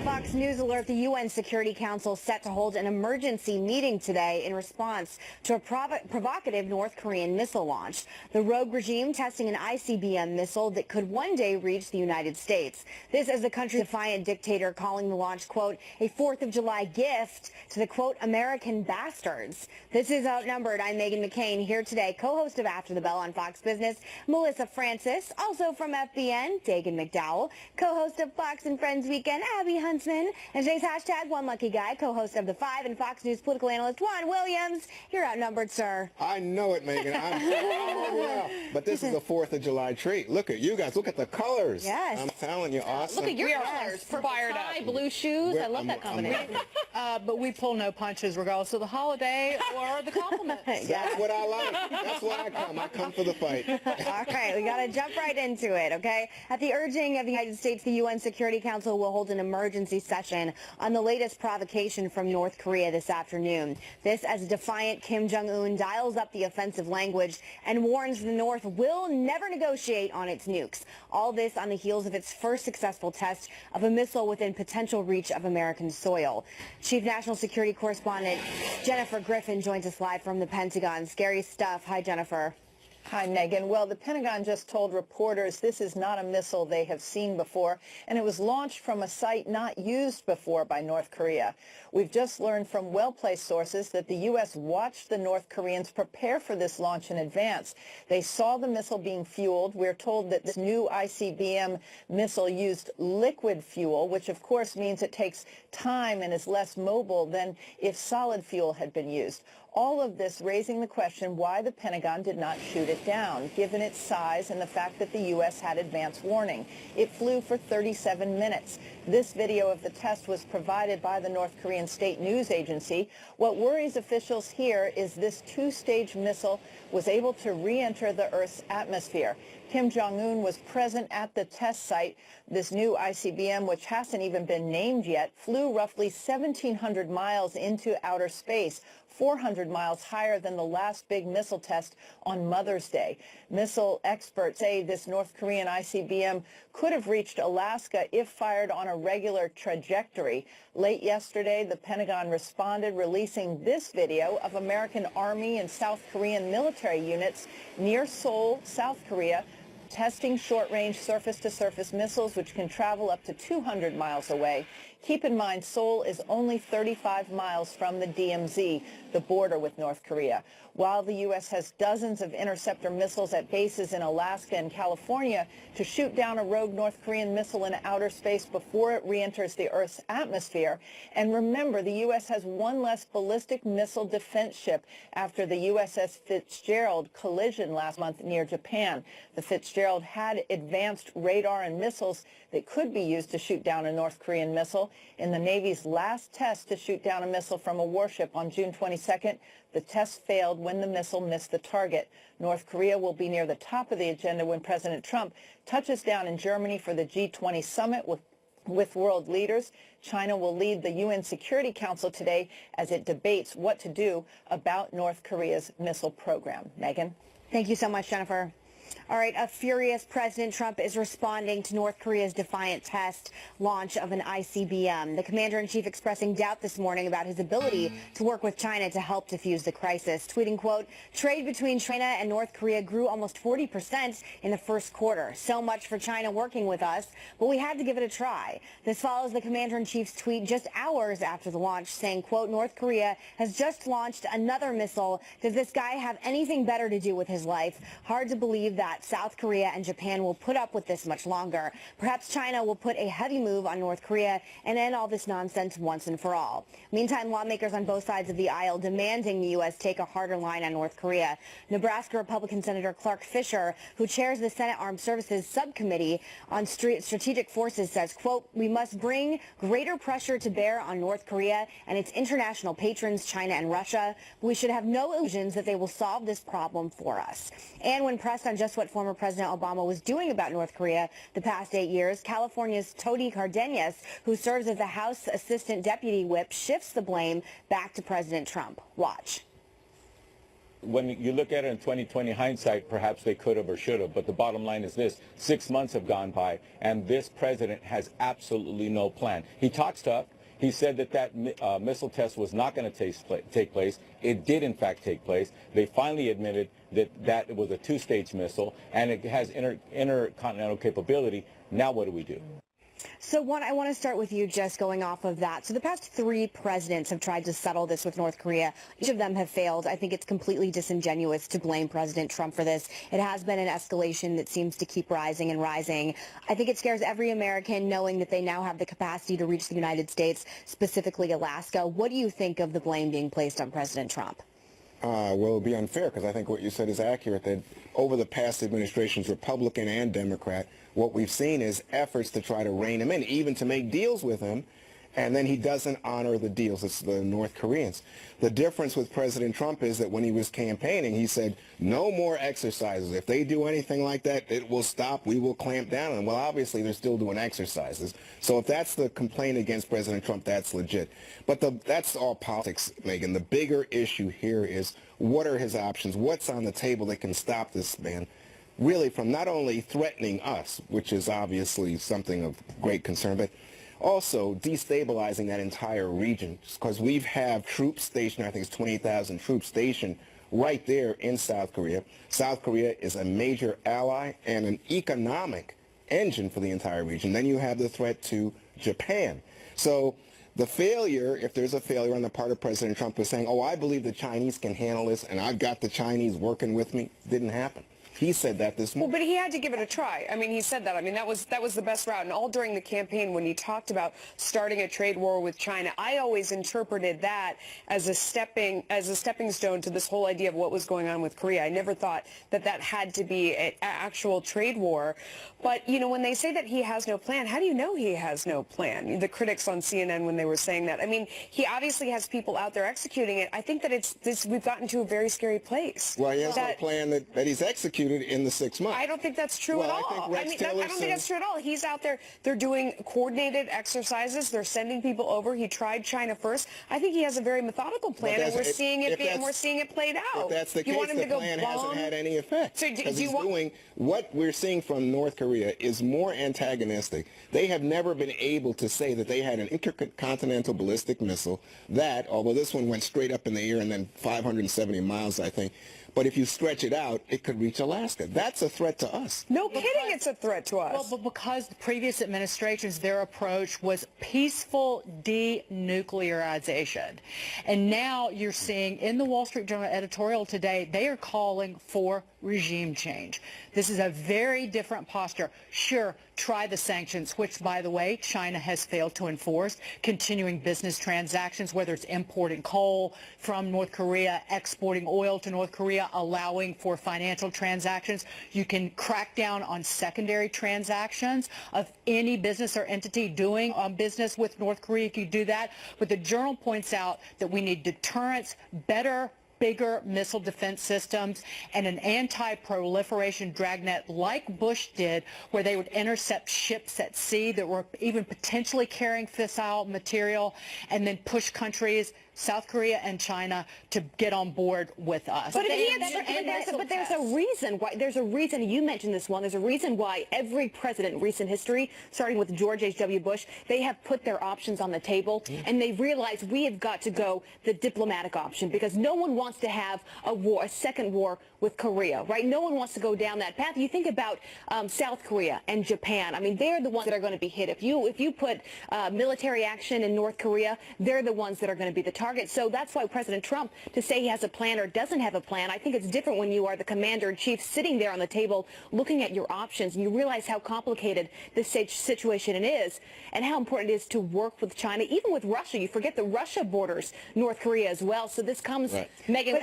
Fox News alert, the UN Security Council set to hold an emergency meeting today in response to a provocative North Korean missile launch. The rogue regime testing an ICBM missile that could one day reach the United States. This as the country's defiant dictator calling the launch, quote, a 4th of July gift to the, quote, American bastards. This is Outnumbered. I'm Meghan McCain, here today, co-host of After the Bell on Fox Business, Melissa Francis, also from FBN, Dagan McDowell, co-host of Fox and Friends Weekend, Abby Huntsman, and today's hashtag One Lucky Guy, co-host of The Five, and Fox News political analyst Juan Williams. You're outnumbered, sir. I know it, Megan. But this is a 4th of July treat. Look at you guys. Look at the colors. Yes. I'm telling you, awesome. Look at your colors. Fired up. Blue shoes. I love that combination. But we pull no punches regardless of the holiday or the compliments. That's what I like. That's why I come. I come for the fight. All right, we got to jump right into it, okay? At the urging of the United States, the UN Security Council will hold an emergency session on the latest provocation from North Korea this afternoon. This as defiant Kim Jong-un dials up the offensive language and warns the North will never negotiate on its nukes. All this on the heels of its first successful test of a missile within potential reach of American soil. Chief National Security Correspondent Jennifer Griffin joins us live from the Pentagon. Scary stuff. Hi, Jennifer. Hi, Megan. Well, the Pentagon just told reporters this is not a missile they have seen before, and it was launched from a site not used before by North Korea. We've just learned from well-placed sources that the U.S. watched the North Koreans prepare for this launch in advance. They saw the missile being fueled. We're told that this new ICBM missile used liquid fuel, which of course means it takes time and is less mobile than if solid fuel had been used. All of this raising the question why the Pentagon did not shoot it down, given its size and the fact that the U.S. had advance warning. It flew for 37 minutes. This video of the test was provided by the North Korean state news agency. What worries officials here is this two-stage missile was able to re-enter the Earth's atmosphere. Kim Jong-un was present at the test site. This new ICBM, which hasn't even been named yet, flew roughly 1,700 miles into outer space, 400 miles higher than the last big missile test on Mother's Day. Missile experts say this North Korean ICBM could have reached Alaska if fired on a regular trajectory. Late yesterday, the Pentagon responded, releasing this video of American Army and South Korean military units near Seoul, South Korea, testing short-range surface-to-surface missiles which can travel up to 200 miles away. Keep in mind, Seoul is only 35 miles from the DMZ, the border with North Korea. While the U.S. has dozens of interceptor missiles at bases in Alaska and California to shoot down a rogue North Korean missile in outer space before it re-enters the Earth's atmosphere. And remember, the U.S. has one less ballistic missile defense ship after the USS Fitzgerald collision last month near Japan. The Fitzgerald had advanced radar and missiles that could be used to shoot down a North Korean missile. In the Navy's last test to shoot down a missile from a warship on June 22nd, the test failed when the missile missed the target. North Korea will be near the top of the agenda when President Trump touches down in Germany for the G20 summit with world leaders. China will lead the UN Security Council today as it debates what to do about North Korea's missile program. Megan? Thank you so much, Jennifer. All right, a furious President Trump is responding to North Korea's defiant test launch of an ICBM. The commander-in-chief expressing doubt this morning about his ability to work with China to help defuse the crisis, tweeting, quote, trade between China and North Korea grew almost 40% in the first quarter. So much for China working with us, but we had to give it a try. This follows the commander-in-chief's tweet just hours after the launch saying, quote, North Korea has just launched another missile. Does this guy have anything better to do with his life? Hard to believe that South Korea and Japan will put up with this much longer. Perhaps China will put a heavy move on North Korea and end all this nonsense once and for all. Meantime, lawmakers on both sides of the aisle demanding the U.S. take a harder line on North Korea. Nebraska Republican Senator Clark Fisher, who chairs the Senate Armed Services Subcommittee on Strategic Forces, says, quote, we must bring greater pressure to bear on North Korea and its international patrons, China and Russia. We should have no illusions that they will solve this problem for us. And when pressed on just what former President Obama was doing about North Korea the past 8 years, California's Tony Cardenas, who serves as the House Assistant Deputy Whip, shifts the blame back to President Trump. Watch. when you look at it in 2020 hindsight, perhaps they could have or should have. But the bottom line is this: 6 months have gone by, and this president has absolutely no plan. He talks tough. He said that missile test was not going to take place. It did, in fact, take place. They finally admitted that it was a two-stage missile, and it has intercontinental capability. Now what do we do? So I want to start with you, just going off of that. So the past 3 presidents have tried to settle this with North Korea. Each of them have failed. I think it's completely disingenuous to blame President Trump for this. It has been an escalation that seems to keep rising and rising. I think it scares every American knowing that they now have the capacity to reach the United States, specifically Alaska. What do you think of the blame being placed on President Trump? Well, it would be unfair because I think what you said is accurate, that over the past administrations, Republican and Democrat, what we've seen is efforts to try to rein him in, even to make deals with him, and then he doesn't honor the deals. It's the North Koreans. The difference with President Trump is that when he was campaigning, he said, no more exercises. If they do anything like that, it will stop. We will clamp down on them. Well, obviously, they're still doing exercises. So if that's the complaint against President Trump, that's legit. But that's all politics, Megan. The bigger issue here is, what are his options? What's on the table that can stop this man really from not only threatening us, which is obviously something of great concern, but also destabilizing that entire region, because we have troops stationed, I think it's 28,000 troops stationed right there in South Korea. South Korea is a major ally and an economic engine for the entire region. Then you have the threat to Japan. So the failure, if there's a failure on the part of President Trump, is saying, oh, I believe the Chinese can handle this and I've got the Chinese working with me, didn't happen. He said that this morning. Well, but he had to give it a try. I mean, he said that. I mean, that was the best route. And all during the campaign, when he talked about starting a trade war with China, I always interpreted that as a stepping stone to this whole idea of what was going on with Korea. I never thought that had to be an actual trade war. But, you know, when they say that he has no plan, how do you know he has no plan? The critics on CNN, when they were saying that. I mean, he obviously has people out there executing it. I think that we've gotten to a very scary place. Well, he has no plan that he's executed in the 6 months. I don't think that's true at all. I don't think that's true at all. He's out there. They're doing coordinated exercises. They're sending people over. He tried China first. I think he has a very methodical plan, and we're seeing it played out. If that's the case, the plan hasn't had any effect. So what we're seeing from North Korea is more antagonistic. They have never been able to say that they had an intercontinental ballistic missile that, although this one went straight up in the air and then 570 miles, I think, but if you stretch it out, it could reach Alaska. That's a threat to us. No kidding, it's a threat to us. Well, but because the previous administrations, their approach was peaceful denuclearization. And now you're seeing in the Wall Street Journal editorial today, they are calling for regime change. This is a very different posture. Sure, try the sanctions, which, by the way, China has failed to enforce, continuing business transactions, whether it's importing coal from North Korea, exporting oil to North Korea, allowing for financial transactions. You can crack down on secondary transactions of any business or entity doing business with North Korea. You can do that. But the journal points out that we need deterrence, bigger missile defense systems, and an anti-proliferation dragnet like Bush did, where they would intercept ships at sea that were even potentially carrying fissile material, and then push countries, South Korea and China, to get on board with us. But there's a reason why. There's a reason. You mentioned this one. There's a reason why every president in recent history, starting with George H.W. Bush, they have put their options on the table, and they realize we have got to go the diplomatic option, because no one wants to have a second war with Korea, right? No one wants to go down that path. You think about South Korea and Japan. I mean, they're the ones that are going to be hit. If you put military action in North Korea, they're the ones that are going to be the target. So that's why President Trump, to say he has a plan or doesn't have a plan, I think it's different when you are the commander-in-chief sitting there on the table looking at your options, and you realize how complicated this situation is and how important it is to work with China, even with Russia. You forget that Russia borders North Korea as well. So this comes, right. Megan, if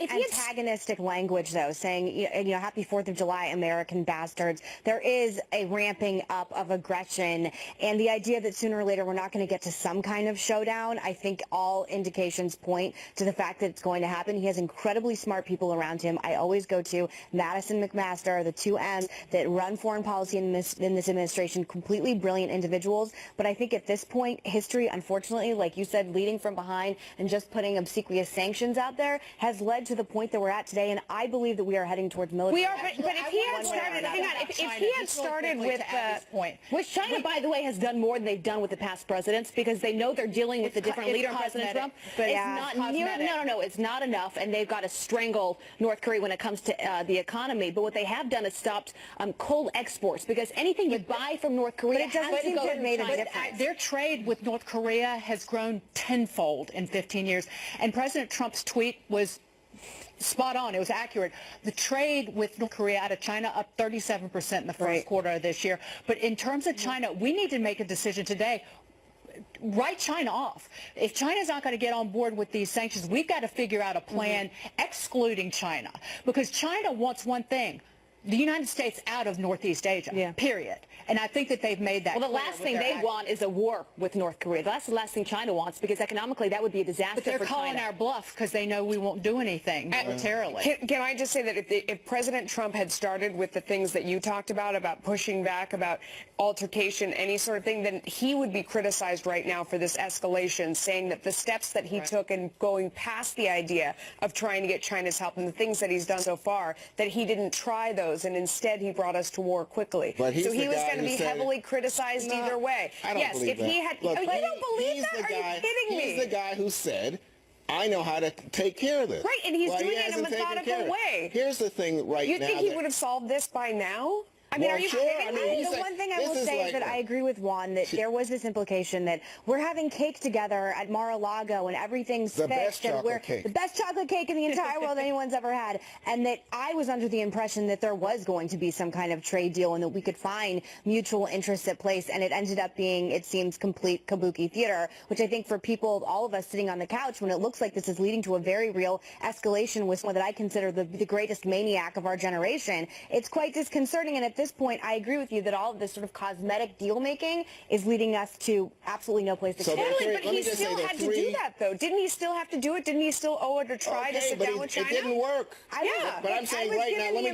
he had antagonistic language, though, saying, you know, happy 4th of July, American bastards, there is a ramping up of aggression, and the idea that sooner or later we're not going to get to some kind of showdown, I think all indications point to the fact that it's going to happen. He has incredibly smart people around him. I always go to Madison McMaster, the 2 M's that run foreign policy in this administration, completely brilliant individuals. But I think at this point, history, unfortunately, like you said, leading from behind and just putting laying obsequious sanctions out there has led to the point that we're at today, and I believe that we are heading towards military. We are, but if he had started, hang on, if he had started which China, by the way, has done more than they've done with the past presidents, because they know they're dealing with a different leader, President Trump. But it's not near, no, it's not enough, and they've got to strangle North Korea when it comes to the economy. But what they have done is stopped coal exports, because anything you buy from North Korea has to go through China. Their trade with North Korea has grown tenfold in 15 years, and President Trump's tweet was spot on. It was accurate. The trade with North Korea out of China up 37% in the first quarter of this year. But in terms of China, we need to make a decision today. Write China off. If China's not going to get on board with these sanctions, we've got to figure out a plan excluding China, because China wants one thing: the United States out of Northeast Asia, period. And I think that they've made that Well, the clear last thing they want is a war with North Korea. That's the last thing China wants, because economically that would be a disaster for China. But they're calling our bluff because they know we won't do anything militarily. Can I just say that if President Trump had started with the things that you talked about pushing back, about altercation, any sort of thing, then he would be criticized right now for this escalation, saying that the steps that he took and going past the idea of trying to get China's help and the things that he's done so far, that he didn't try those, and instead he brought us to war quickly. But so he was going to be heavily criticized either way. I don't believe that. He had, Look, you don't believe that? Are you kidding me? He's the guy who said, I know how to take care of this. Right, and he's doing it in a methodical way. Here's the thing right now. You think he would have solved this by now? I mean, Well, are you sure. kidding me? The one thing I will say is that I agree with Juan that there was this implication that we're having cake together at Mar-a-Lago and everything's The fixed, best and chocolate cake. the best chocolate cake in the entire world anyone's ever had, and that I was under the impression that there was going to be some kind of trade deal and that we could find mutual interests at place, and it ended up being, it seems, complete kabuki theater, which I think for people, all of us sitting on the couch, when it looks like this is leading to a very real escalation with someone that I consider the greatest maniac of our generation, it's quite disconcerting. And at this point, I agree with you that all of this sort of cosmetic deal making is leading us to absolutely no place to go. Totally, but he still had to do that, though. Didn't he still have to do it? Didn't he still owe it to try to sit down with China? It didn't work. But I'm saying right now, let me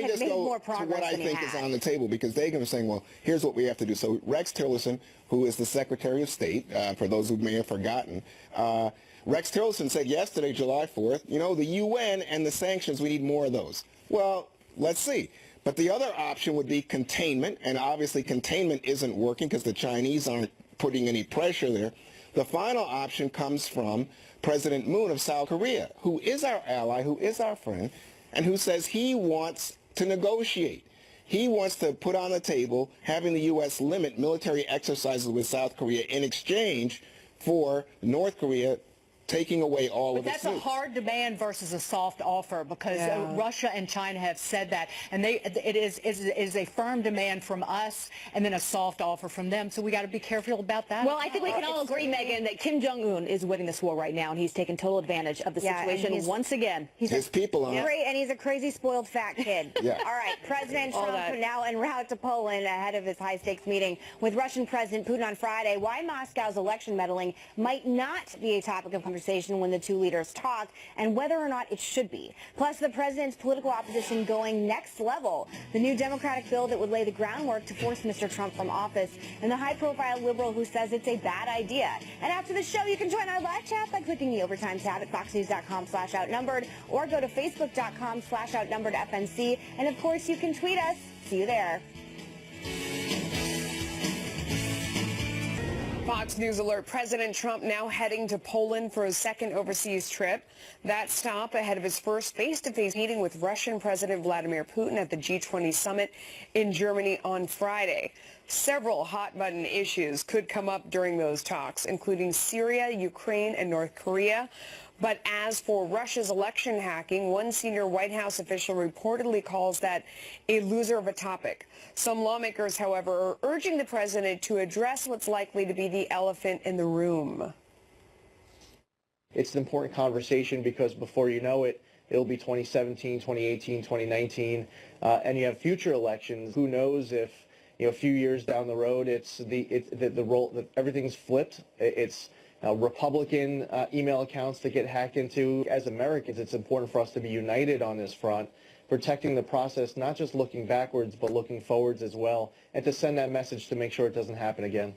just go to what I think is on the table, because they are saying, well, here's what we have to do. So Rex Tillerson, who is the Secretary of State, for those who may have forgotten, Rex Tillerson said yesterday, July 4th, you know, the UN and the sanctions, we need more of those. Well, let's see. But the other option would be containment, and obviously containment isn't working because the Chinese aren't putting any pressure there. The final option comes from President Moon of South Korea, who is our ally, who is our friend, and who says he wants to negotiate. He wants to put on the table having the U.S. limit military exercises with South Korea in exchange for North Korea taking away all of its nukes. That's a hard demand versus a soft offer, because Russia and China have said that, and it is a firm demand from us and then a soft offer from them. So we got to be careful about that. Well, I think we can all agree, Megan, that Kim Jong-un is winning this war right now, and he's taking total advantage of the situation once again. His people are. And he's a crazy, spoiled, fat kid. All right, President Trump now en route to Poland ahead of his high-stakes meeting with Russian President Putin on Friday. Why Moscow's election meddling might not be a topic of conversation when the two leaders talk, and whether or not it should be. Plus, the president's political opposition going next level. The new Democratic bill that would lay the groundwork to force Mr. Trump from office, and the high-profile liberal who says it's a bad idea. And after the show, you can join our live chat by clicking the Overtime tab at foxnews.com/outnumbered, or go to facebook.com/outnumberedfnc. And of course, you can tweet us. See you there. Fox News alert: President Trump now heading to Poland for his second overseas trip. That stop ahead of his first face-to-face meeting with Russian President Vladimir Putin at the G20 summit in Germany on Friday. Several hot-button issues could come up during those talks, including Syria, Ukraine, and North Korea. But as for Russia's election hacking, one senior White House official reportedly calls that a loser of a topic. Some lawmakers, however, are urging the president to address what's likely to be the elephant in the room. It's an important conversation because before you know it, it'll be 2017, 2018, 2019, and you have future elections. Who knows if, a few years down the road, the role that everything's flipped. It's Republican email accounts that get hacked into. As Americans, it's important for us to be united on this front, protecting the process, not just looking backwards, but looking forwards as well, and to send that message to make sure it doesn't happen again.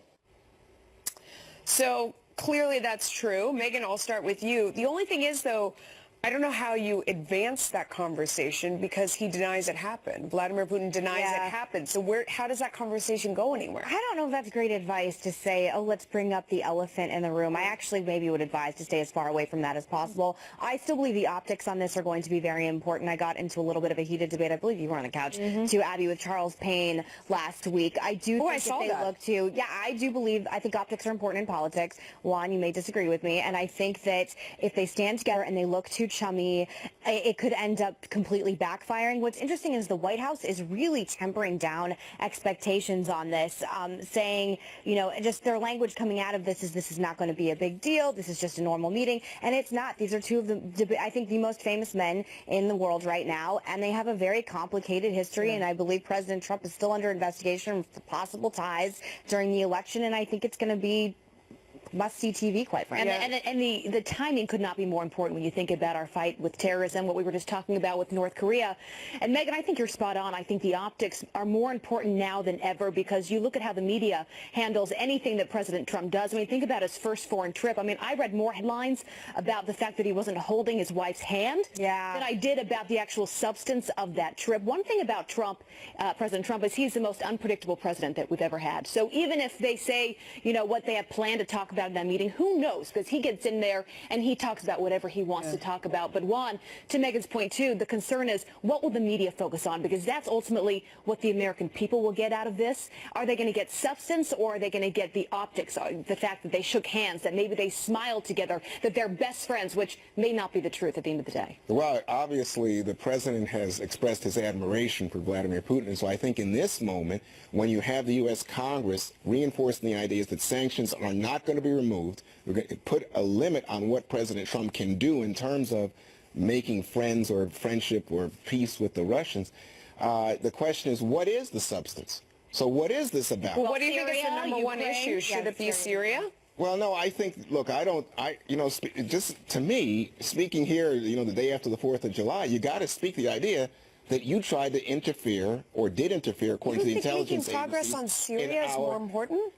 So clearly that's true. Megan, I'll start with you. The only thing is, though, I don't know how you advance that conversation because he denies it happened. Vladimir Putin denies it happened. So how does that conversation go anywhere? I don't know if that's great advice to say, oh, let's bring up the elephant in the room. I actually maybe would advise to stay as far away from that as possible. I still believe the optics on this are going to be very important. I got into a little bit of a heated debate, I believe you were on the couch, to Abby with Charles Payne last week. I do think if they look to, I do believe, I think optics are important in politics. Juan, you may disagree with me, and I think that if they stand together and they look to chummy, it could end up completely backfiring. What's interesting is the White House is really tempering down expectations on this, saying, you know, just their language coming out of this is not going to be a big deal. This is just a normal meeting. And it's not. These are two of the, I think, the most famous men in the world right now, and they have a very complicated history, and I believe President Trump is still under investigation for possible ties during the election, and I think it's going to be must-see TV, quite frankly. And the timing could not be more important when you think about our fight with terrorism, what we were just talking about with North Korea. And Megan, I think you're spot on. I think the optics are more important now than ever because you look at how the media handles anything that President Trump does. I mean, think about his first foreign trip. I mean, I read more headlines about the fact that he wasn't holding his wife's hand than I did about the actual substance of that trip. One thing about Trump, President Trump, is he's the most unpredictable president that we've ever had. So even if they say, you know, what they have planned to talk about in that meeting, who knows? Because he gets in there and he talks about whatever he wants to talk about. But Juan, to Megan's point too, the concern is what will the media focus on? Because that's ultimately what the American people will get out of this. Are they going to get substance, or are they going to get the optics, the fact that they shook hands, that maybe they smiled together, that they're best friends, which may not be the truth at the end of the day? Well, obviously, the president has expressed his admiration for Vladimir Putin. And so I think in this moment, when you have the U.S. Congress reinforcing the ideas that sanctions are not going to be removed, we're going to put a limit on what President Trump can do in terms of making friends or friendship or peace with the Russians. The question is, what is the substance? So what is this about? Well, what do you think is the number one issue? Should it be Syria? Well, no, I think, look, just to me, speaking here, you know, the day after the 4th of July, you got to speak the idea that you tried to interfere or did interfere according to the intelligence agencies. Making progress on Syria is more important?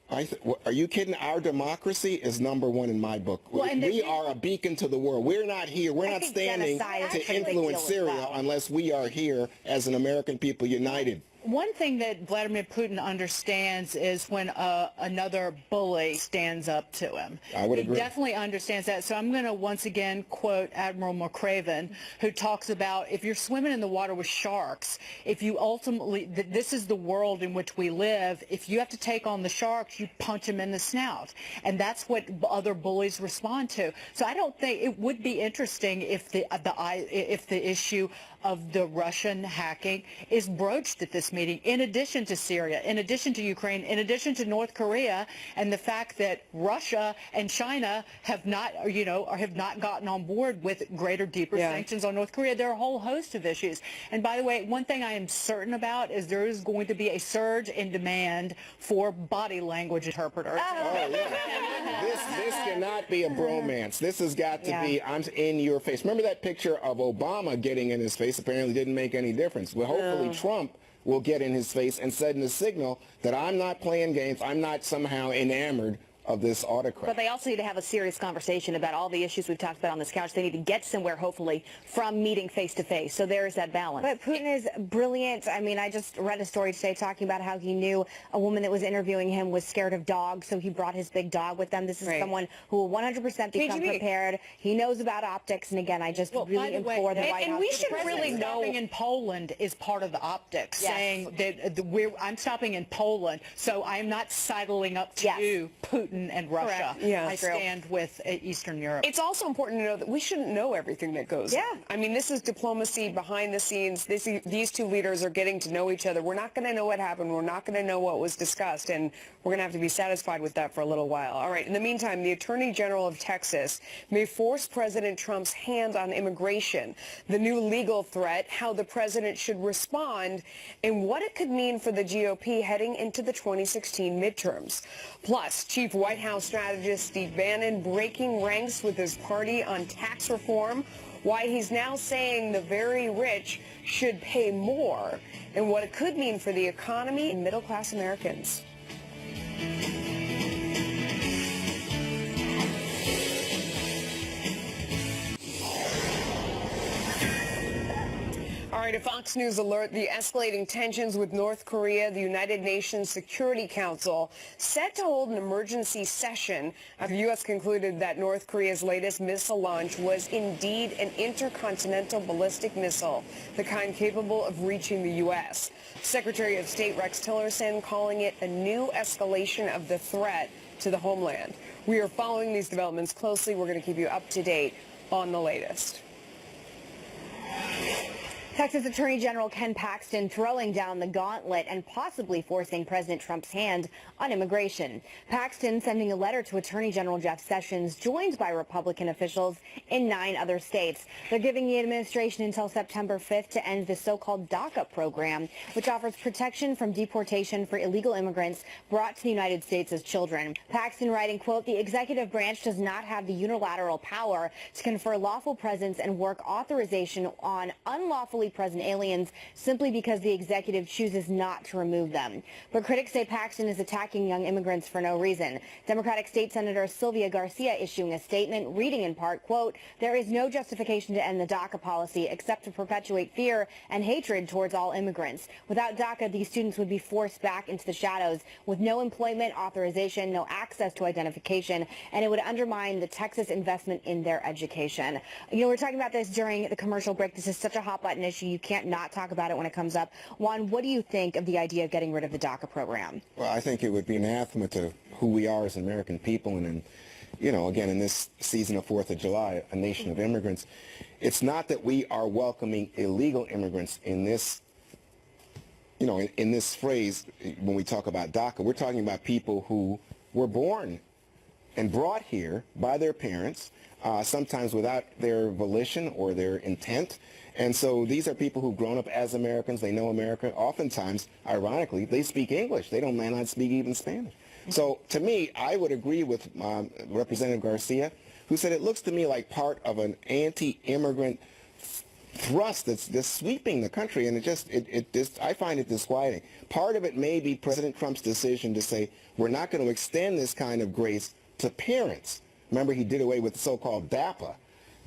Are you kidding? Our democracy is number one in my book. Well, we are a beacon to the world. We're not here. We're not standing to influence Syria unless we are here as an American people united. One thing that Vladimir Putin understands is when another bully stands up to him. I would agree. He definitely understands that. So I'm going to once again quote Admiral McRaven, who talks about if you're swimming in the water with sharks, if you ultimately, this is the world in which we live, if you have to take on the sharks, you punch them in the snout. And that's what other bullies respond to. So I don't think it would be interesting if the issue of the Russian hacking is broached at this meeting, in addition to Syria, in addition to Ukraine, in addition to North Korea, and the fact that Russia and China have not, have not gotten on board with greater, deeper sanctions on North Korea. There are a whole host of issues. And by the way, one thing I am certain about is there is going to be a surge in demand for body language interpreters. Oh, yeah. This cannot be a bromance. This has got to be, I'm in your face. Remember that picture of Obama getting in his face? Apparently didn't make any difference. Well, hopefully Trump will get in his face and send a signal that I'm not playing games. I'm not somehow enamored of this autocrat. But they also need to have a serious conversation about all the issues we've talked about on this couch. They need to get somewhere, hopefully, from meeting face to face. So there is that balance. But Putin is brilliant. I mean, I just read a story today talking about how he knew a woman that was interviewing him was scared of dogs, so he brought his big dog with them. This is someone who will 100% become prepared. He knows about optics, and again, I just really implore the White House. And we should really know. Stopping in Poland is part of the optics, saying that I'm stopping in Poland, so I'm not sidling up to Putin and Russia. I stand with Eastern Europe. It's also important to know that we shouldn't know everything that goes on. I mean, this is diplomacy behind the scenes. These two leaders are getting to know each other. We're not going to know what happened. We're not going to know what was discussed, and we're going to have to be satisfied with that for a little while. All right. In the meantime, the Attorney General of Texas may force President Trump's hand on immigration, the new legal threat, how the president should respond, and what it could mean for the GOP heading into the 2016 midterms. Plus, Chief White House strategist Steve Bannon breaking ranks with his party on tax reform, why he's now saying the very rich should pay more, and what it could mean for the economy and middle-class Americans. right, a Fox News alert, the escalating tensions with North Korea, the United Nations Security Council set to hold an emergency session after the U.S. concluded that North Korea's latest missile launch was indeed an intercontinental ballistic missile, the kind capable of reaching the U.S. Secretary of State Rex Tillerson calling it a new escalation of the threat to the homeland. We are following these developments closely. We're going to keep you up to date on the latest. Texas Attorney General Ken Paxton throwing down the gauntlet and possibly forcing President Trump's hand on immigration. Paxton sending a letter to Attorney General Jeff Sessions, joined by Republican officials in 9 other states. They're giving the administration until September 5th to end the so-called DACA program, which offers protection from deportation for illegal immigrants brought to the United States as children. Paxton writing, quote, "The executive branch does not have the unilateral power to confer lawful presence and work authorization on unlawfully present aliens simply because the executive chooses not to remove them." But critics say Paxton is attacking young immigrants for no reason. Democratic State Senator Sylvia Garcia issuing a statement reading in part, quote, "There is no justification to end the DACA policy except to perpetuate fear and hatred towards all immigrants. Without DACA, these students would be forced back into the shadows with no employment authorization, no access to identification, and it would undermine the Texas investment in their education." You know, we're talking about this during the commercial break. This is such a hot button issue. You can't not talk about it when it comes up. Juan, what do you think of the idea of getting rid of the DACA program? Well, I think it would be anathema to who we are as American people, and you know, again, in this season of 4th of July, a nation of immigrants. It's not that we are welcoming illegal immigrants in this, you know, in this phrase when we talk about DACA. We're talking about people who were born and brought here by their parents, sometimes without their volition or their intent. And so these are people who've grown up as Americans. They know America. Oftentimes, ironically, they speak English. They may not speak even Spanish. So to me, I would agree with Representative Garcia, who said it looks to me like part of an anti-immigrant thrust that's sweeping the country, and I find it disquieting. Part of it may be President Trump's decision to say we're not going to extend this kind of grace to parents. Remember, he did away with the so-called DAPA.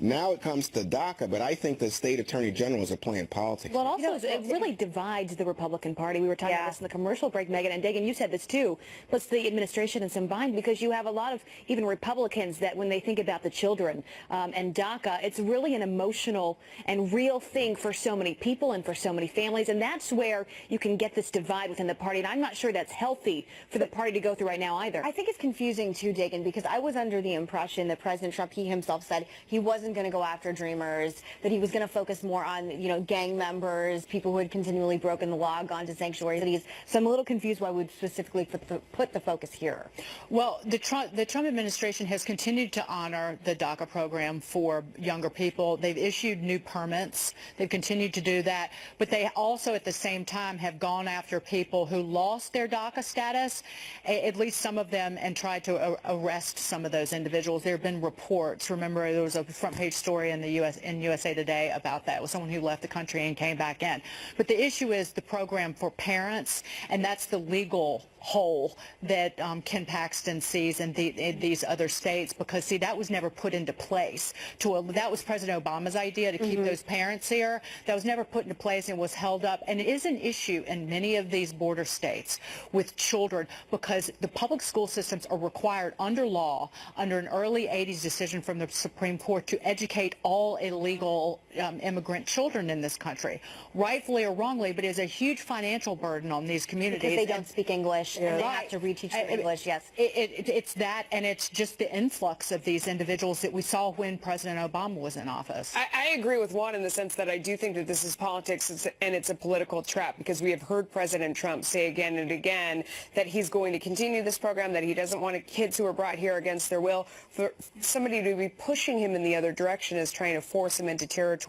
Now it comes to DACA, but I think the state attorney generals are playing politics. Well, also, it really divides the Republican Party. We were talking about this in the commercial break, Megan, and Dagan, you said this too. Plus, the administration is combined because you have a lot of even Republicans that when they think about the children and DACA, it's really an emotional and real thing for so many people and for so many families, and that's where you can get this divide within the party, and I'm not sure that's healthy for the party to go through right now either. I think it's confusing too, Dagan, because I was under the impression that President Trump, he himself said he wasn't going to go after dreamers, that he was going to focus more on, you know, gang members, people who had continually broken the law, gone to sanctuary cities. So I'm a little confused why we'd specifically put the focus here. Well, the Trump administration has continued to honor the DACA program for younger people. They've issued new permits. They've continued to do that. But they also, at the same time, have gone after people who lost their DACA status, at least some of them, and tried to arrest some of those individuals. There have been reports. Remember, there was a front-page story in the USA Today about that. It was someone who left the country and came back in. But the issue is the program for parents, and that's the legal hole that Ken Paxton sees in these other states, because, see, that was never put into place. That was President Obama's idea to keep those parents here. That was never put into place and was held up. And it is an issue in many of these border states with children because the public school systems are required under law, under an early 80s decision from the Supreme Court, to educate all illegal immigrant children in this country, rightfully or wrongly, but it is a huge financial burden on these communities. Because they don't speak English, and they have to reteach them English, yes. It's that, and it's just the influx of these individuals that we saw when President Obama was in office. I agree with Juan in the sense that I do think that this is politics and it's a political trap, because we have heard President Trump say again and again that he's going to continue this program, that he doesn't want kids who are brought here against their will. For somebody to be pushing him in the other direction is trying to force him into territory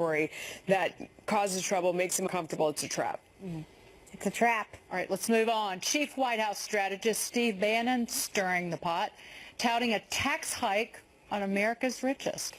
that causes trouble, makes him comfortable. It's a trap. It's a trap. All right, let's move on. Chief White House strategist Steve Bannon stirring the pot, touting a tax hike on America's richest,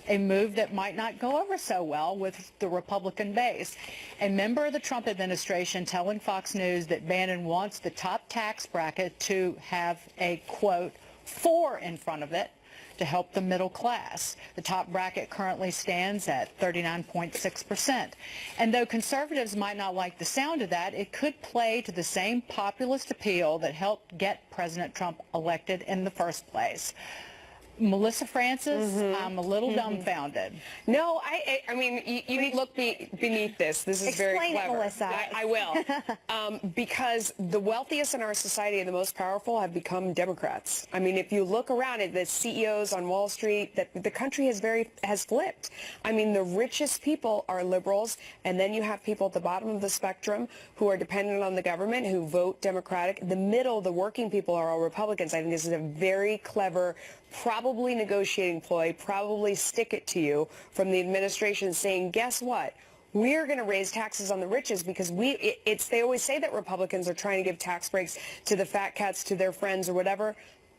a move that might not go over so well with the Republican base. A member of the Trump administration telling Fox News that Bannon wants the top tax bracket to have a, quote, 4 in front of it, to help the middle class. The top bracket currently stands at 39.6%. And though conservatives might not like the sound of that, it could play to the same populist appeal that helped get President Trump elected in the first place. Melissa Francis, I'm a little dumbfounded. No, I mean, you need to look beneath this. This is very clever. Explain it, Melissa. I will. Because the wealthiest in our society and the most powerful have become Democrats. I mean, if you look around at the CEOs on Wall Street, the country has flipped. I mean, the richest people are liberals, and then you have people at the bottom of the spectrum who are dependent on the government, who vote Democratic. The middle, the working people, are all Republicans. I think this is a very clever, probably negotiating ploy, probably stick it to you from the administration, saying, guess what? We're going to raise taxes on the richest because they always say that Republicans are trying to give tax breaks to the fat cats, to their friends or whatever.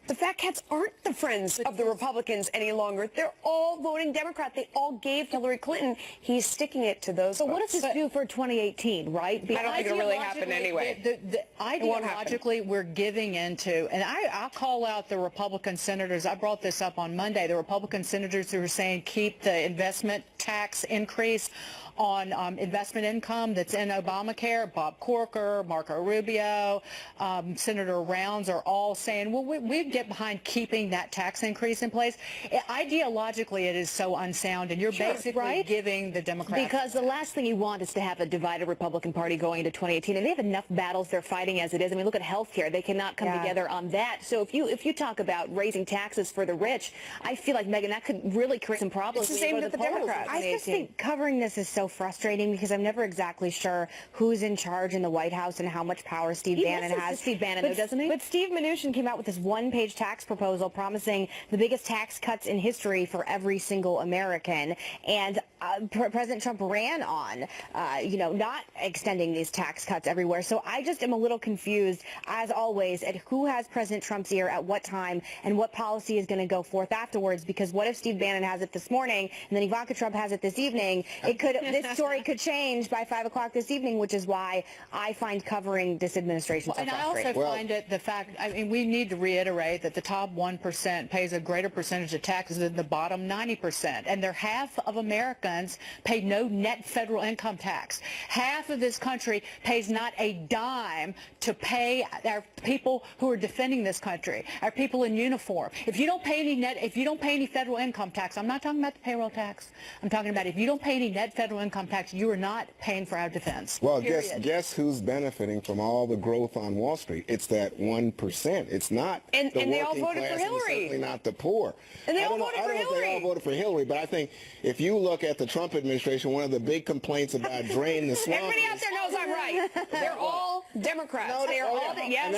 The fat cats aren't the friends of the Republicans any longer. They're all voting Democrat. They all gave Hillary Clinton. He's sticking it to those. So what does this do for 2018, right? I don't think it'll really happen anyway. Ideologically, we're giving into, and I'll call out the Republican senators. I brought this up on Monday. The Republican senators who are saying keep the investment tax increase on investment income that's in Obamacare. Bob Corker, Marco Rubio, Senator Rounds are all saying, well, we get behind keeping that tax increase in place. Ideologically, it is so unsound, and you're basically giving the Democrats. Because the last thing you want is to have a divided Republican Party going into 2018, and they have enough battles they're fighting as it is. I mean, look at health care. They cannot come together on that. So if you talk about raising taxes for the rich, I feel like, Megan, that could really create some problems. It's the same with the Democrats. I just think covering this is so frustrating because I'm never exactly sure who's in charge in the White House and how much power Steve Bannon has. Steve Bannon, though, doesn't he? But Steve Mnuchin came out with this one-page tax proposal promising the biggest tax cuts in history for every single American. And President Trump ran on, not extending these tax cuts everywhere. So I just am a little confused, as always, at who has President Trump's ear at what time and what policy is going to go forth afterwards. Because what if Steve Bannon has it this morning and then Ivanka Trump has it this evening? This story could change by 5 o'clock this evening, which is why I find covering this administration so frustrating. And I also find it the fact, I mean, we need to reiterate that the top 1% pays a greater percentage of taxes than the bottom 90%. And half of Americans pay no net federal income tax. Half of this country pays not a dime to pay our people who are defending this country, our people in uniform. If you don't pay any federal income tax, I'm not talking about the payroll tax. I'm talking about if you don't pay any net federal income tax, you are not paying for our defense. Well, guess who's benefiting from all the growth on Wall Street? It's that 1%. It's not the they all working voted class, for Hillary. and certainly not the poor. And they I all don't know voted for if they Hillary. all voted for Hillary, but I think if you look at the Trump administration, one of the big complaints about drain the swamp. Everybody out there knows I'm right. They're all Democrats. They are all. Yes. And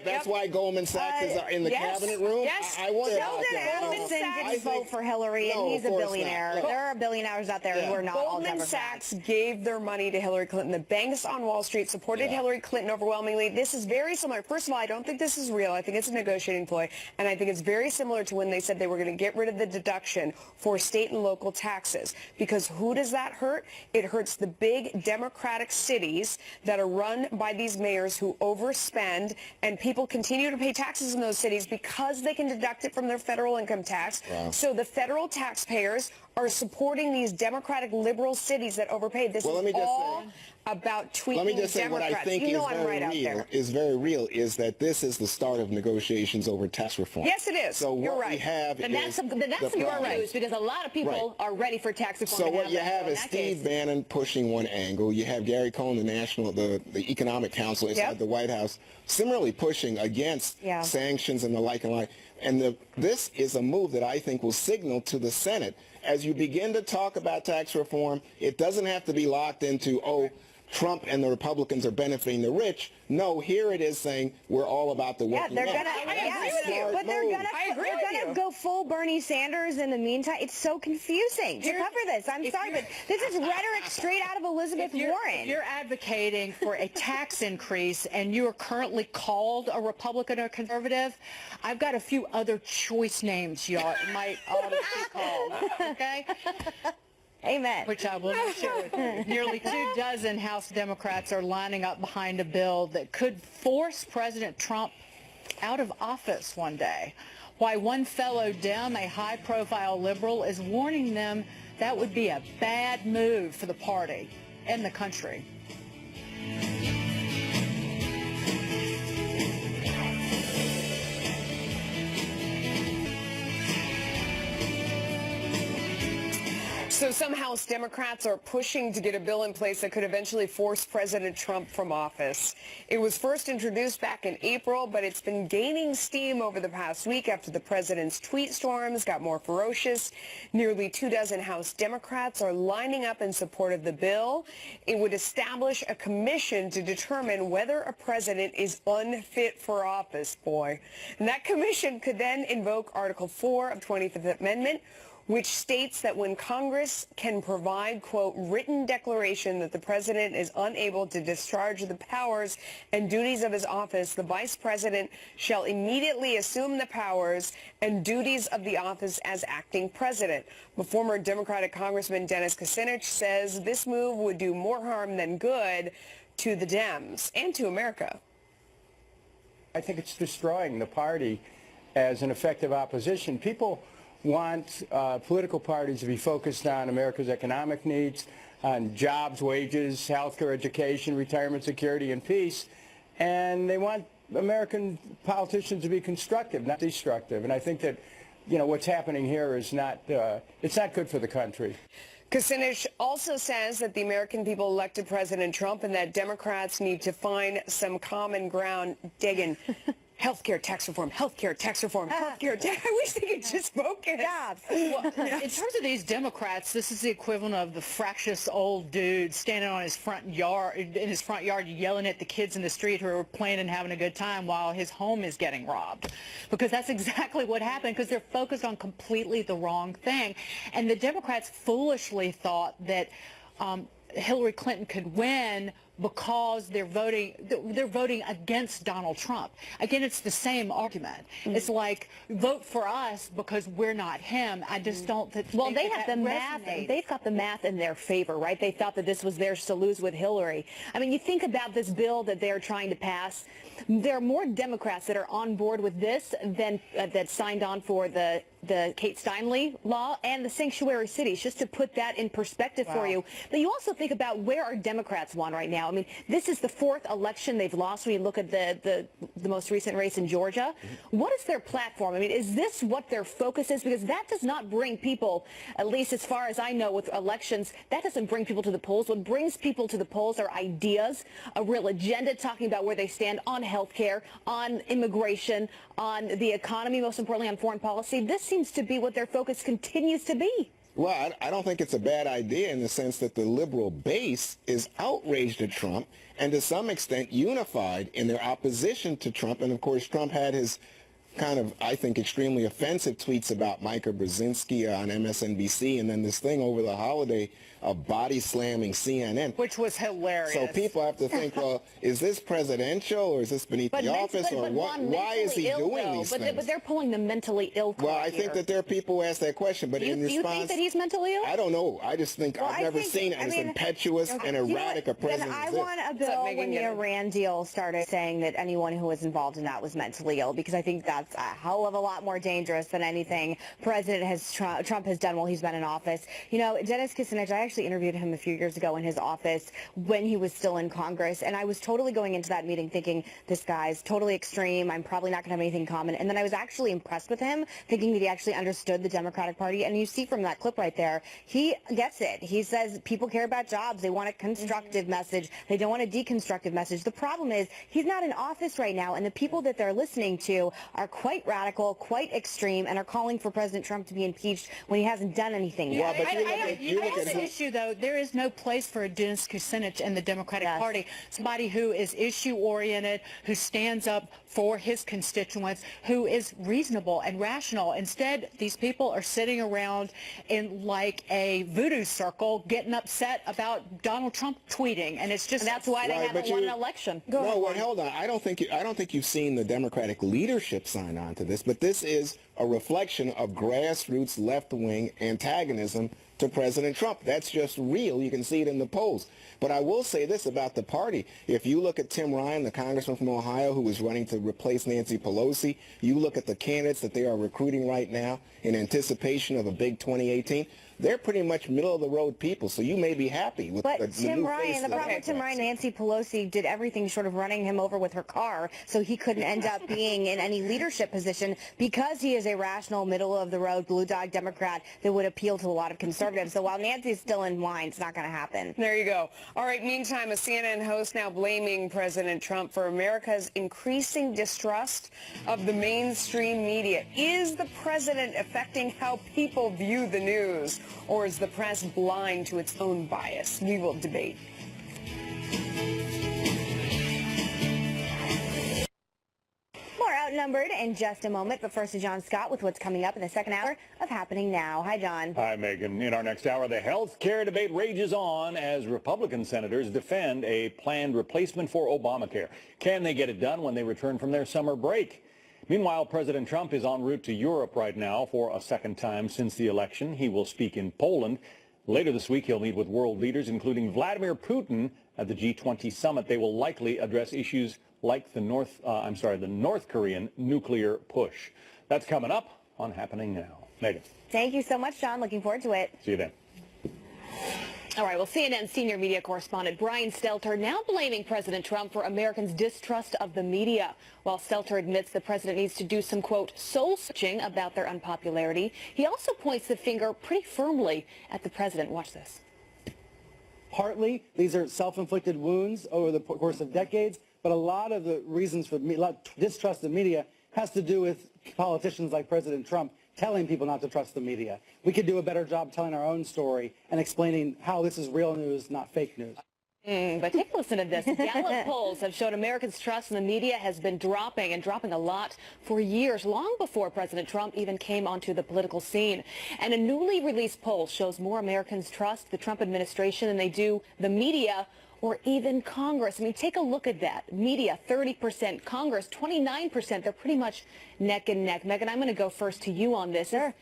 that's why Goldman Sachs is in the cabinet room. Yes. I wonder Sheldon Adelson didn't vote for Hillary, and he's a billionaire. There are billionaires out there who are not all Goldman Democrats. Sachs gave their money to Hillary Clinton. The banks on Wall Street supported Hillary Clinton overwhelmingly. This is very similar. First of all, I don't think this is real. I think it's a negotiating ploy. And I think it's very similar to when they said they were going to get rid of the deduction for state and local taxes. Because who does that hurt? It hurts the big Democratic cities that are run by these mayors who overspend, and people continue to pay taxes in those cities because they can deduct it from their federal income tax. Wow. So the federal taxpayers are supporting these Democratic liberal cities that overpaid. This is all about tweaking Let me just say Democrats. what I think is very real is that this is the start of negotiations over tax reform. Yes, it is. So You're what right. we have And that's some good news because a lot of people are ready for tax reform. So what you have is Steve Bannon pushing one angle. You have Gary Cohn, the Economic Council inside the White House, similarly pushing against sanctions and the like and like. And this is a move that I think will signal to the Senate as you begin to talk about tax reform. It doesn't have to be locked into, Trump and the Republicans are benefiting the rich. No, here it is saying we're all about the working man. But they're gonna go full Bernie Sanders in the meantime. It's so confusing to cover this. I'm sorry, but this is rhetoric straight out of Elizabeth Warren. You're advocating for a tax increase, and you are currently called a Republican or conservative. I've got a few other choice names y'all might ought to be called. Okay. Amen. Which I will not share with you. Nearly 24 House Democrats are lining up behind a bill that could force President Trump out of office one day. Why one fellow Dem, a high-profile liberal, is warning them that would be a bad move for the party and the country. So some House Democrats are pushing to get a bill in place that could eventually force President Trump from office. It was first introduced back in April, but it's been gaining steam over the past week after the president's tweet storms got more ferocious. Nearly 24 House Democrats are lining up in support of the bill. It would establish a commission to determine whether a president is unfit for office, boy. And that commission could then invoke Article 4 of 25th Amendment, which states that when Congress can provide, quote, written declaration that the president is unable to discharge the powers and duties of his office, the vice president shall immediately assume the powers and duties of the office as acting president. But former Democratic Congressman Dennis Kucinich says this move would do more harm than good to the Dems and to America. I think it's destroying the party as an effective opposition. People want political parties to be focused on America's economic needs, on jobs, wages, healthcare, education, retirement security, and peace. And they want American politicians to be constructive, not destructive. And I think that, you know, what's happening here is not, it's not good for the country. Kucinich also says that the American people elected President Trump and that Democrats need to find some common ground. Digging. Healthcare tax reform, healthcare tax reform, healthcare tax. I wish they could just focus. Well, in terms of these Democrats, this is the equivalent of the fractious old dude standing on his front yard, yelling at the kids in the street who are playing and having a good time while his home is getting robbed. Because that's exactly what happened, because they're focused on completely the wrong thing. And the Democrats foolishly thought that Hillary Clinton could win because they're voting against Donald Trump. Again, it's the same argument. It's like, vote for us because we're not him. I just don't think well, they have the math. They've got the math in their favor, right? They thought that this was theirs to lose with Hillary. I mean, you think about this bill that they're trying to pass. There are more Democrats that are on board with this than that signed on for the Kate Steinle law and the sanctuary cities, just to put that in perspective for you. But you also think about where our Democrats won right now. I mean, this is the fourth election they've lost when you look at the most recent race in Georgia. What is their platform? I mean, is this what their focus is? Because that does not bring people, at least as far as I know with elections, that doesn't bring people to the polls. What brings people to the polls are ideas, a real agenda talking about where they stand on health care, on immigration, on the economy, most importantly on foreign policy. This seems to be what their focus continues to be. Well, I don't think it's a bad idea in the sense that the liberal base is outraged at Trump and to some extent unified in their opposition to Trump. And, of course, Trump had his kind of, I think, extremely offensive tweets about Micah Brzezinski on MSNBC and then this thing over the holiday of body slamming CNN. Which was hilarious. So people have to think, well, is this presidential or is this beneath the office or what? Why is he doing these things? But they're pulling the mentally ill card. Well, I think that there are people who ask that question, but in response... Do you think that he's mentally ill? I don't know. I just think I've never seen as impetuous and erratic a president Then I as this. want a bill when the Iran deal started saying that anyone who was involved in that was mentally ill, because I think that's a hell of a lot more dangerous than anything Trump has done while he's been in office. You know, Dennis Kucinich, I actually interviewed him a few years ago in his office when he was still in Congress, and I was totally going into that meeting thinking, this guy's totally extreme, I'm probably not going to have anything in common. And then I was actually impressed with him, thinking that he actually understood the Democratic Party. And you see from that clip right there, he gets it. He says people care about jobs. They want a constructive message. They don't want a deconstructive message. The problem is he's not in office right now, and the people that they're listening to are quite radical, quite extreme, and are calling for President Trump to be impeached when he hasn't done anything yet. Well, but I have an issue, though. There is no place for a Dennis Kucinich in the Democratic Party. Somebody who is issue-oriented, who stands up for his constituents, who is reasonable and rational. Instead, these people are sitting around in like a voodoo circle getting upset about Donald Trump tweeting, and it's just... And that's why they haven't won an election. Hold on. I don't think you've seen the Democratic leadership sign on to this, but this is a reflection of grassroots left-wing antagonism to President Trump. That's just real. You can see it in the polls. But I will say this about the party. If you look at Tim Ryan, the congressman from Ohio who is running to replace Nancy Pelosi, you look at the candidates that they are recruiting right now in anticipation of a big 2018, they're pretty much middle-of-the-road people, so you may be happy with but the Tim new Ryan, face the of problem with Tim Ryan, Nancy Pelosi did everything short of running him over with her car, so he couldn't end up being in any leadership position because he is a rational, middle-of-the-road, blue dog Democrat that would appeal to a lot of conservatives. So while Nancy's still in line, it's not going to happen. There you go. All right, meantime, a CNN host now blaming President Trump for America's increasing distrust of the mainstream media. Is the president affecting how people view the news, or is the press blind to its own bias? We will debate. More Outnumbered in just a moment, but first to John Scott with what's coming up in the second hour of Happening Now. Hi, John. Hi, Megan. In our next hour, the health care debate rages on as Republican senators defend a planned replacement for Obamacare. Can they get it done when they return from their summer break? Meanwhile, President Trump is en route to Europe right now for a second time since the election. He will speak in Poland. Later this week, he'll meet with world leaders, including Vladimir Putin, at the G20 summit. They will likely address issues like the North Korean nuclear push. That's coming up on Happening Now. Megan. Thank you so much, John. Looking forward to it. See you then. All right, well, CNN senior media correspondent Brian Stelter now blaming President Trump for Americans' distrust of the media. While Stelter admits the president needs to do some, quote, soul-searching about their unpopularity, he also points the finger pretty firmly at the president. Watch this. Partly, these are self-inflicted wounds over the course of decades, but a lot of the reasons for distrust of the media has to do with politicians like President Trump telling people not to trust the media. We could do a better job telling our own story and explaining how this is real news, not fake news. But take a listen to this. Gallup polls have shown Americans' trust in the media has been dropping a lot for years, long before President Trump even came onto the political scene. And a newly released poll shows more Americans trust the Trump administration than they do the media or even Congress. I mean, take a look at that. Media, 30%. Congress, 29%. They're pretty much neck and neck. Megan, I'm going to go first to you on this. Sure.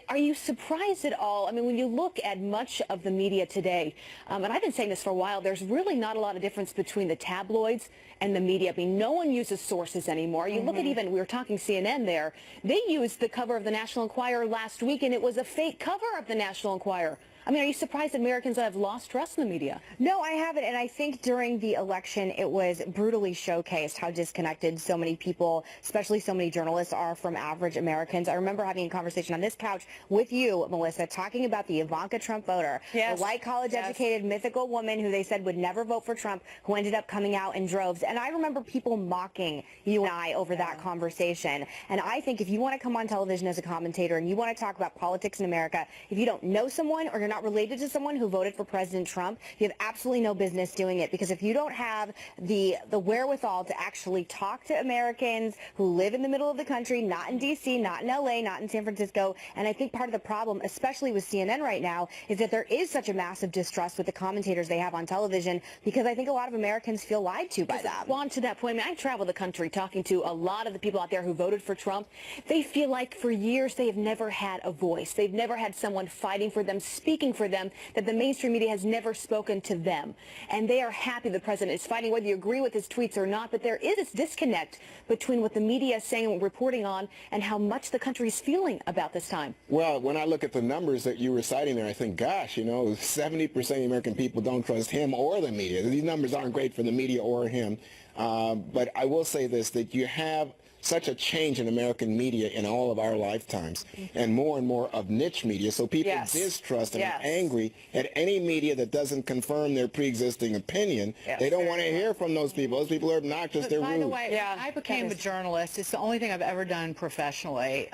Are you surprised at all? I mean, when you look at much of the media today, and I've been saying this for a while, there's really not a lot of difference between the tabloids and the media. I mean, no one uses sources anymore. You look at even, we were talking CNN there, they used the cover of the National Enquirer last week, and it was a fake cover of the National Enquirer. I mean, are you surprised that Americans have lost trust in the media? No, I haven't. And I think during the election, it was brutally showcased how disconnected so many people, especially so many journalists, are from average Americans. I remember having a conversation on this couch with you, Melissa, talking about the Ivanka Trump voter, the white college-educated mythical woman who they said would never vote for Trump, who ended up coming out in droves. And I remember people mocking you and I over that conversation. And I think if you want to come on television as a commentator and you want to talk about politics in America, if you don't know someone or you're not related to someone who voted for President Trump, you have absolutely no business doing it, because if you don't have the wherewithal to actually talk to Americans who live in the middle of the country, not in D.C., not in L.A., not in San Francisco, and I think part of the problem, especially with CNN right now, is that there is such a massive distrust with the commentators they have on television, because I think a lot of Americans feel lied to by them. On to that point, I mean, I travel the country talking to a lot of the people out there who voted for Trump. They feel like for years they have never had a voice. They've never had someone fighting for them, speaking for them, that the mainstream media has never spoken to them. And they are happy the president is fighting, whether you agree with his tweets or not. But there is this disconnect between what the media is saying and reporting on and how much the country is feeling about this time. Well, when I look at the numbers that you were citing there, I think, gosh, 70% of the American people don't trust him or the media. These numbers aren't great for the media or him. But I will say this, that you have such a change in American media in all of our lifetimes, and more of niche media. So people distrust and are angry at any media that doesn't confirm their pre-existing opinion. They don't want to hear from those people. Those people are obnoxious. They're rude. By the way, I became a journalist. It's the only thing I've ever done professionally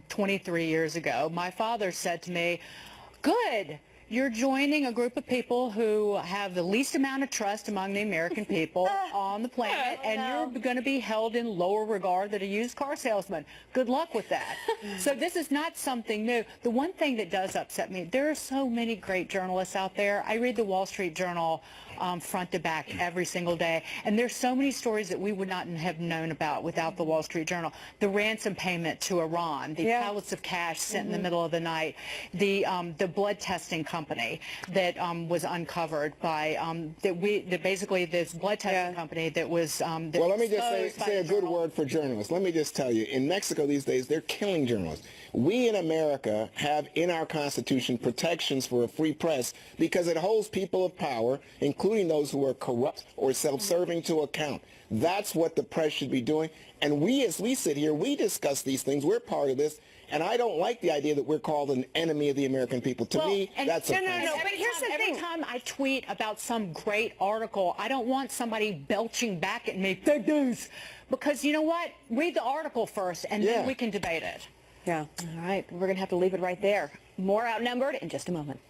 23 years ago. My father said to me, "Good. You're joining a group of people who have the least amount of trust among the American people on the planet, and you're going to be held in lower regard than a used car salesman. Good luck with that." So this is not something new. The one thing that does upset me, there are so many great journalists out there. I read the Wall Street Journal front to back every single day. And there's so many stories that we would not have known about without the Wall Street Journal. The ransom payment to Iran, the pallets of cash sent in the middle of the night, the blood testing company that was uncovered by basically this blood testing company that was well, let me just say a good word for journalists. Let me just tell you, in Mexico these days, they're killing journalists. We in America have in our Constitution protections for a free press because it holds people of power, including those who are corrupt or self-serving, to account. That's what the press should be doing. And we, as we sit here, we discuss these things. We're part of this. And I don't like the idea that we're called an enemy of the American people. To me, that's a No, but here's the thing. Every time I tweet about some great article, I don't want somebody belching back at me, fake news. Because you know what? Read the article first, and then we can debate it. Yeah. All right. We're going to have to leave it right there. More Outnumbered in just a moment.